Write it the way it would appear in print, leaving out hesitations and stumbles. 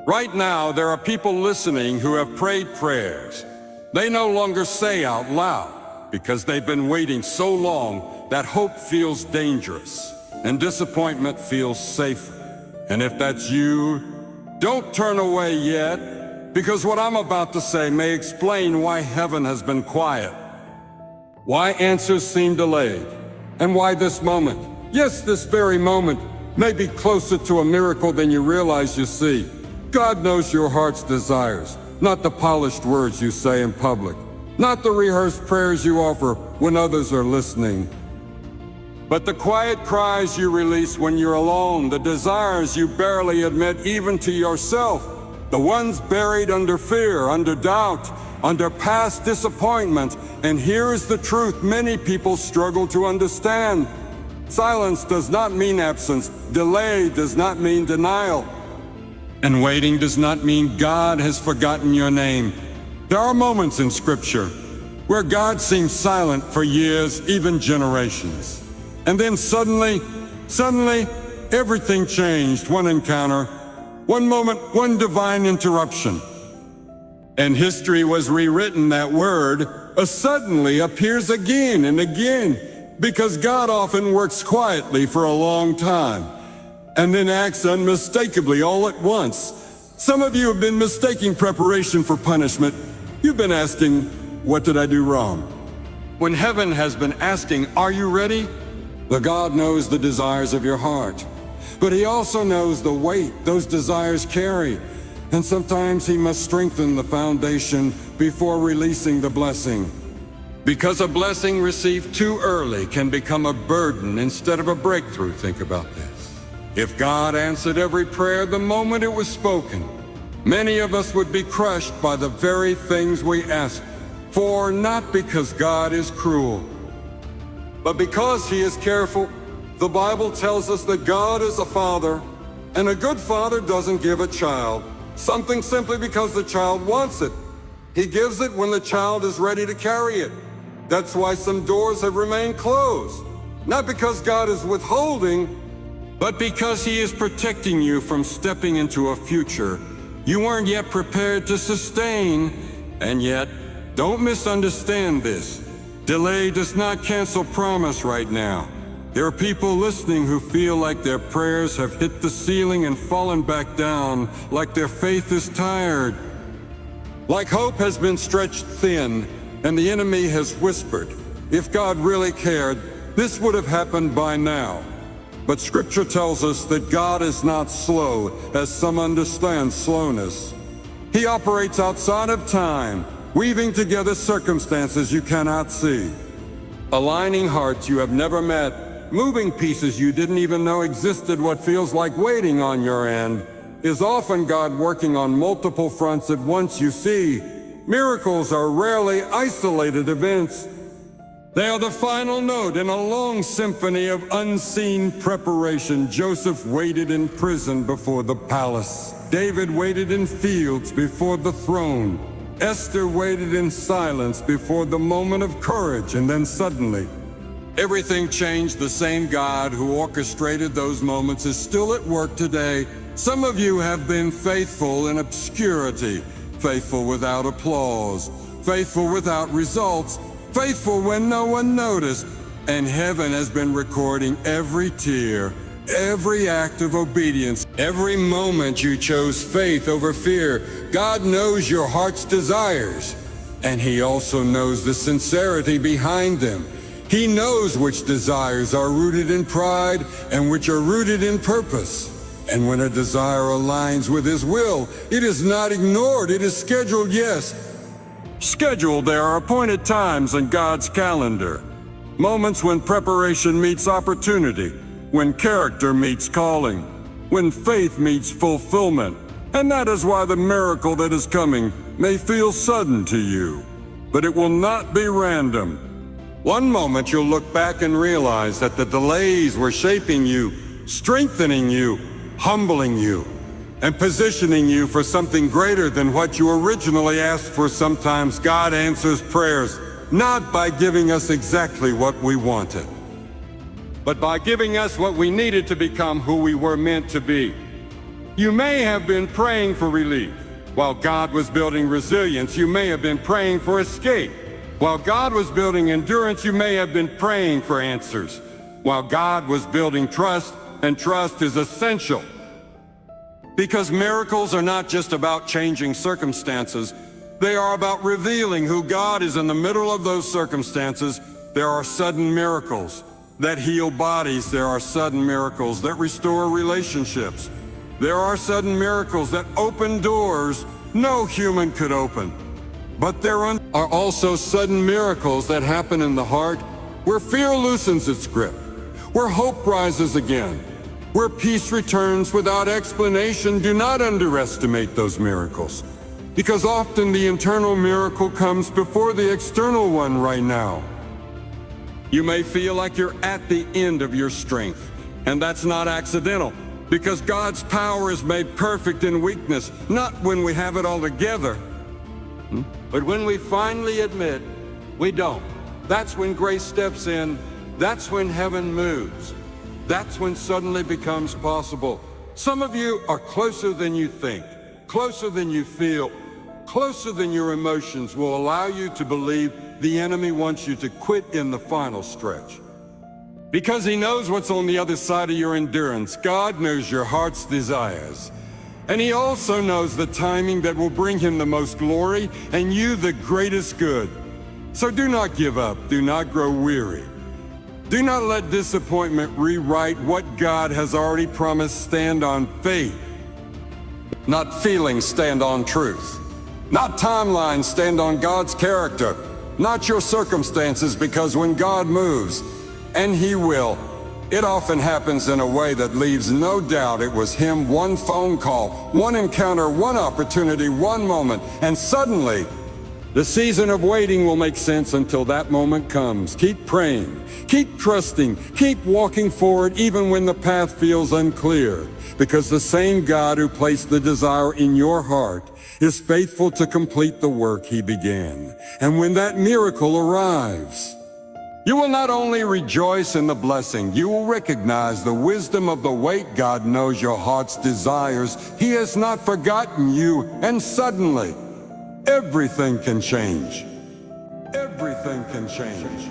Right now, there are people listening who have prayed prayers they no longer say out loud because they've been waiting so long that hope feels dangerous and disappointment feels safer. And if that's you, don't turn away yet, because what I'm about to say may explain why heaven has been quiet, why answers seem delayed, and why this moment, yes, this very moment, may be closer to a miracle than you realize you see. God knows your heart's desires, not the polished words you say in public, not the rehearsed prayers you offer when others are listening, but the quiet cries you release when you're alone, the desires you barely admit even to yourself, the ones buried under fear, under doubt, under past disappointment. And here is the truth many people struggle to understand. Silence does not mean absence. Delay does not mean denial. And waiting does not mean God has forgotten your name. There are moments in Scripture where God seems silent for years, even generations. And then suddenly, everything changed. One encounter, one moment, one divine interruption. And history was rewritten. That word, suddenly, appears again and again, because God often works quietly for a long time and then acts unmistakably all at once. Some of you have been mistaking preparation for punishment. You've been asking, what did I do wrong? When heaven has been asking, are you ready? The God knows the desires of your heart, but He also knows the weight those desires carry. And sometimes He must strengthen the foundation before releasing the blessing. Because a blessing received too early can become a burden instead of a breakthrough. Think about this. If God answered every prayer the moment it was spoken, many of us would be crushed by the very things we ask for, not because God is cruel, but because He is careful. The Bible tells us that God is a father, and a good father doesn't give a child something simply because the child wants it. He gives it when the child is ready to carry it. That's why some doors have remained closed, not because God is withholding, but because He is protecting you from stepping into a future you weren't yet prepared to sustain. And yet, don't misunderstand this. Delay does not cancel promise right now. There are people listening who feel like their prayers have hit the ceiling and fallen back down, like their faith is tired, like hope has been stretched thin, and the enemy has whispered, if God really cared, this would have happened by now. But Scripture tells us that God is not slow, as some understand slowness. He operates outside of time, weaving together circumstances you cannot see, aligning hearts you have never met, moving pieces you didn't even know existed. What feels like waiting on your end is often God working on multiple fronts at once. You see, miracles are rarely isolated events. They are the final note in a long symphony of unseen preparation. Joseph waited in prison before the palace. David waited in fields before the throne. Esther waited in silence before the moment of courage, and then suddenly, everything changed. The same God who orchestrated those moments is still at work today. Some of you have been faithful in obscurity, faithful without applause, faithful without results, faithful when no one noticed, and heaven has been recording every tear, every act of obedience, every moment you chose faith over fear. God knows your heart's desires, and He also knows the sincerity behind them. He knows which desires are rooted in pride and which are rooted in purpose. And when a desire aligns with His will, it is not ignored, it is scheduled, yes. Scheduled, there are appointed times in God's calendar. Moments when preparation meets opportunity, when character meets calling, when faith meets fulfillment. And that is why the miracle that is coming may feel sudden to you, but it will not be random. One moment you'll look back and realize that the delays were shaping you, strengthening you, humbling you, and positioning you for something greater than what you originally asked for. Sometimes God answers prayers not by giving us exactly what we wanted, but by giving us what we needed to become who we were meant to be. You may have been praying for relief. While God was building resilience, you may have been praying for escape. While God was building endurance, you may have been praying for answers. While God was building trust, and trust is essential. Because miracles are not just about changing circumstances, they are about revealing who God is in the middle of those circumstances. There are sudden miracles that heal bodies. There are sudden miracles that restore relationships. There are sudden miracles that open doors no human could open. But there are also sudden miracles that happen in the heart, where fear loosens its grip, where hope rises again, where peace returns without explanation. Do not underestimate those miracles, because often the internal miracle comes before the external one right now. You may feel like you're at the end of your strength, and that's not accidental, because God's power is made perfect in weakness, not when we have it all together, but when we finally admit we don't. That's when grace steps in. That's when heaven moves. That's when suddenly becomes possible. Some of you are closer than you think, closer than you feel, closer than your emotions will allow you to believe. The enemy wants you to quit in the final stretch, because he knows what's on the other side of your endurance. God knows your heart's desires, and he also knows the timing that will bring him the most glory and you the greatest good. So do not give up. Do not grow weary. Do not let disappointment rewrite what God has already promised. Stand on faith. Not feelings, stand on truth. Not timelines, stand on God's character. Not your circumstances, because when God moves, and he will, it often happens in a way that leaves no doubt it was him. One phone call, one encounter, one opportunity, one moment, and suddenly, the season of waiting will make sense until that moment comes. Keep praying, keep trusting, keep walking forward even when the path feels unclear, because the same God who placed the desire in your heart is faithful to complete the work he began. And when that miracle arrives, you will not only rejoice in the blessing, you will recognize the wisdom of the wait. God knows your heart's desires. He has not forgotten you, and suddenly, everything can change. Everything can change.